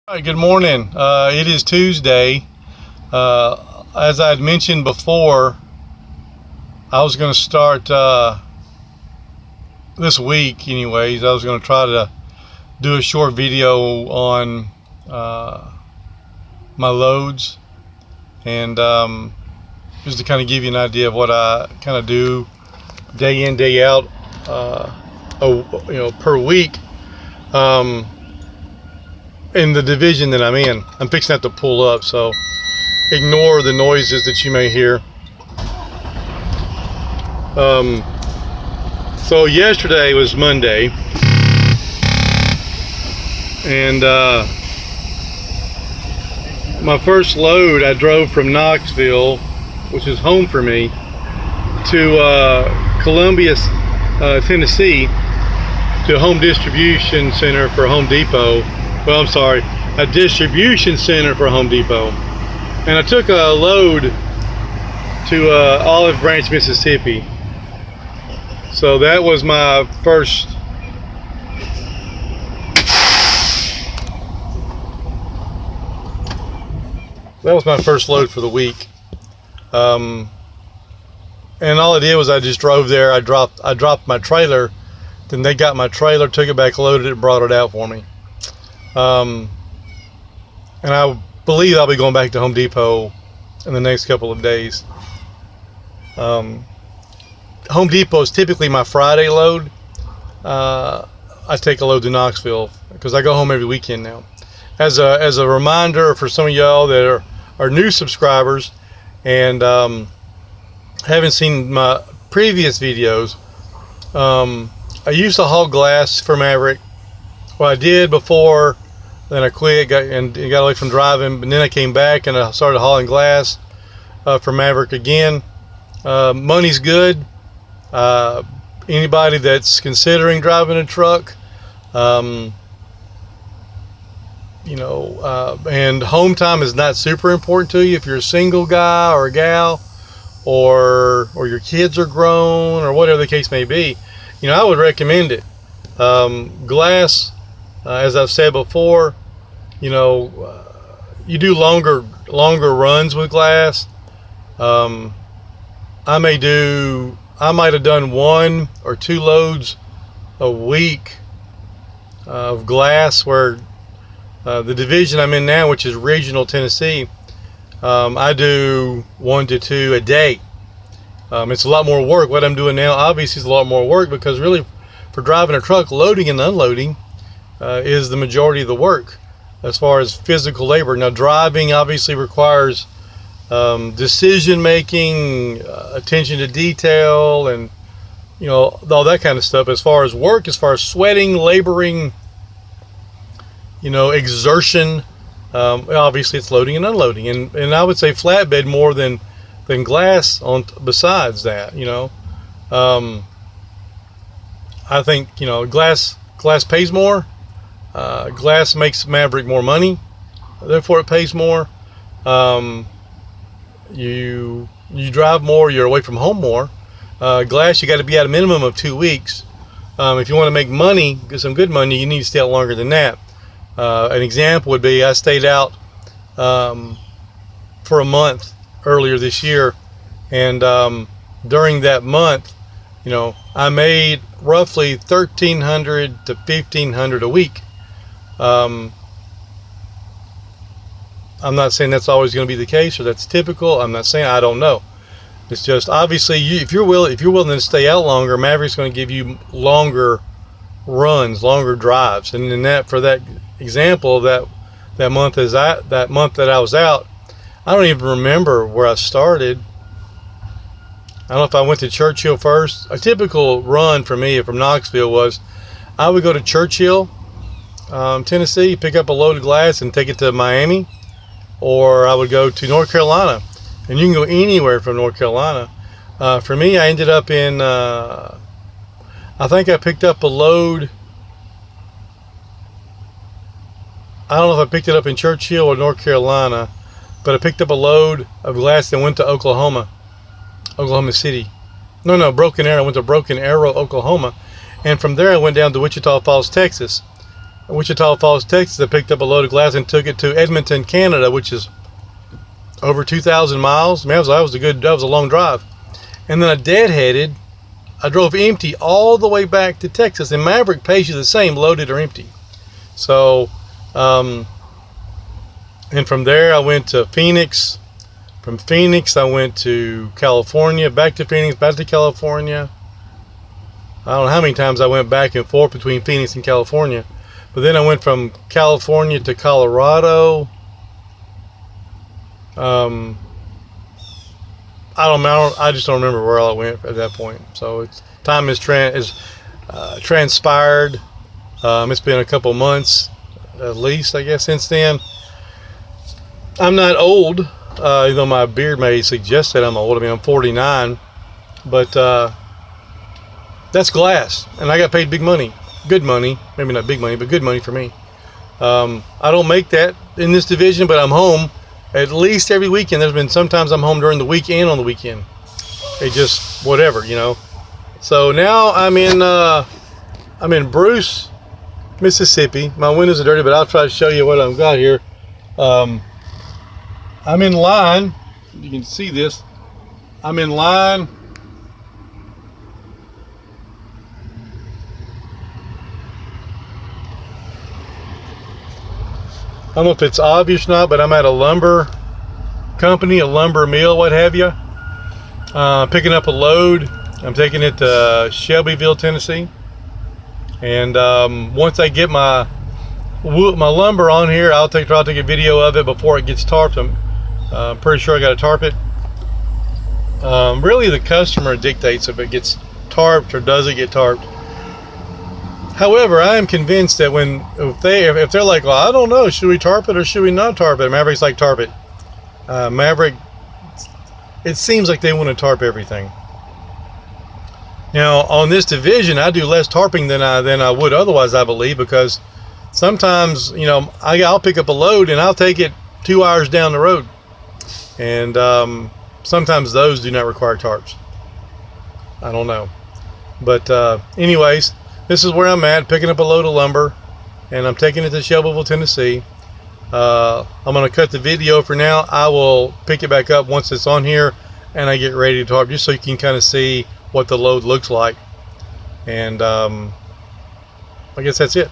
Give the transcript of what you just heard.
All right, good morning. It is Tuesday. As I had mentioned before, I was going to start this week, anyways. I was going to try to do a short video on my loads and just to kind of give you an idea of what I kind of do day in, day out, per week. In the division that I'm in. I'm fixing to have to pull up, so ignore the noises that you may hear. So yesterday was Monday, and my first load I drove from Knoxville, which is home for me, to Columbia, Tennessee, to a home distribution center for Home Depot. Well, I'm sorry, a distribution center for Home Depot. And I took a load to Olive Branch, Mississippi. So that was my first load for the week. And all I did was I just drove there. I dropped my trailer. Then they got my trailer, took it back, loaded it, and brought it out for me. And I believe I'll be going back to Home Depot in the next couple of days. Home Depot is typically my Friday load. I take a load to Knoxville because I go home every weekend now. As a reminder for some of y'all that are new subscribers and haven't seen my previous videos, I used to haul glass for Maverick. Well, I did before, then I quit, got away from driving, and then I came back and I started hauling glass for Maverick again. Money's good. Anybody that's considering driving a truck, and home time is not super important to you if you're a single guy or a gal, or your kids are grown, or whatever the case may be. I would recommend it. Glass. As I've said before, you do longer runs with glass. I might have done 1 or 2 loads a week of glass, where the division I'm in now, which is regional Tennessee, I do 1 to 2 a day. It's a lot more work. What I'm doing now obviously is a lot more work, because really for driving a truck, loading and unloading is the majority of the work as far as physical labor. Now, driving obviously requires decision making, attention to detail, and all that kind of stuff. As far as work, as far as sweating, laboring, exertion, obviously it's loading and unloading, and I would say flatbed more than glass on besides that. I think glass pays more. Glass makes Maverick more money, therefore it pays more. You drive more, you're away from home more. Glass, you got to be at a minimum of 2 weeks. If you want to make money, get some good money, you need to stay out longer than that. An example would be I stayed out for a month earlier this year, and during that month, I made roughly $1,300 to $1,500 a week. I'm not saying that's always going to be the case or that's typical. I'm not saying, I don't know. It's just obviously if you're willing to stay out longer, Maverick's going to give you longer runs, longer drives. And in that, for that example, that month that I was out, I don't even remember where I started. I don't know if I went to Churchill first. A typical run for me from Knoxville was I would go to Churchill, Tennessee, pick up a load of glass and take it to Miami, or I would go to North Carolina, and you can go anywhere from North Carolina. For me, I ended up in, I think I picked up a load, I don't know if I picked it up in Churchill or North Carolina, but I picked up a load of glass and went to Oklahoma City. No, Broken Arrow. I went to Broken Arrow, Oklahoma, and from there I went down to Wichita Falls, Texas. Wichita Falls, Texas. I picked up a load of glass and took it to Edmonton, Canada, which is over 2,000 miles. Man, that was a long drive. And then I deadheaded. I drove empty all the way back to Texas, and Maverick pays you the same, loaded or empty. So, and from there I went to Phoenix. From Phoenix I went to California, back to Phoenix, back to California. I don't know how many times I went back and forth between Phoenix and California. But then I went from California to Colorado. I just don't remember where all I went at that point. So time has transpired. It's been a couple months, at least, I guess, since then. I'm not old, even though my beard may suggest that I'm old. I mean, I'm 49, but that's glass, and I got paid big money. Good money, maybe not big money, but good money for me. I don't make that in this division, but I'm home at least every weekend. There's been sometimes I'm home during the week and on the weekend. It just whatever, you know. So now I'm in Bruce, Mississippi. My windows are dirty, but I'll try to show you what I've got here. I'm in line. You can see this. I'm in line. I don't know if it's obvious or not, but I'm at a lumber company, a lumber mill, what have you. Picking up a load. I'm taking it to Shelbyville, Tennessee. And once I get my lumber on here, I'll take a video of it before it gets tarped. I'm pretty sure I got to tarp it. Really, the customer dictates if it gets tarped or doesn't get tarped. However, I am convinced that if they're like, well, I don't know, should we tarp it or should we not tarp it? Mavericks like tarp it. Maverick, it seems like they want to tarp everything. Now, on this division, I do less tarping than I would otherwise, I believe, because sometimes, you know, I'll pick up a load and I'll take it 2 hours down the road, and sometimes those do not require tarps. I don't know, but anyways. This is where I'm at, picking up a load of lumber, and I'm taking it to Shelbyville, Tennessee. I'm going to cut the video for now. I will pick it back up once it's on here and I get ready to tarp, just so you can kind of see what the load looks like. And I guess that's it.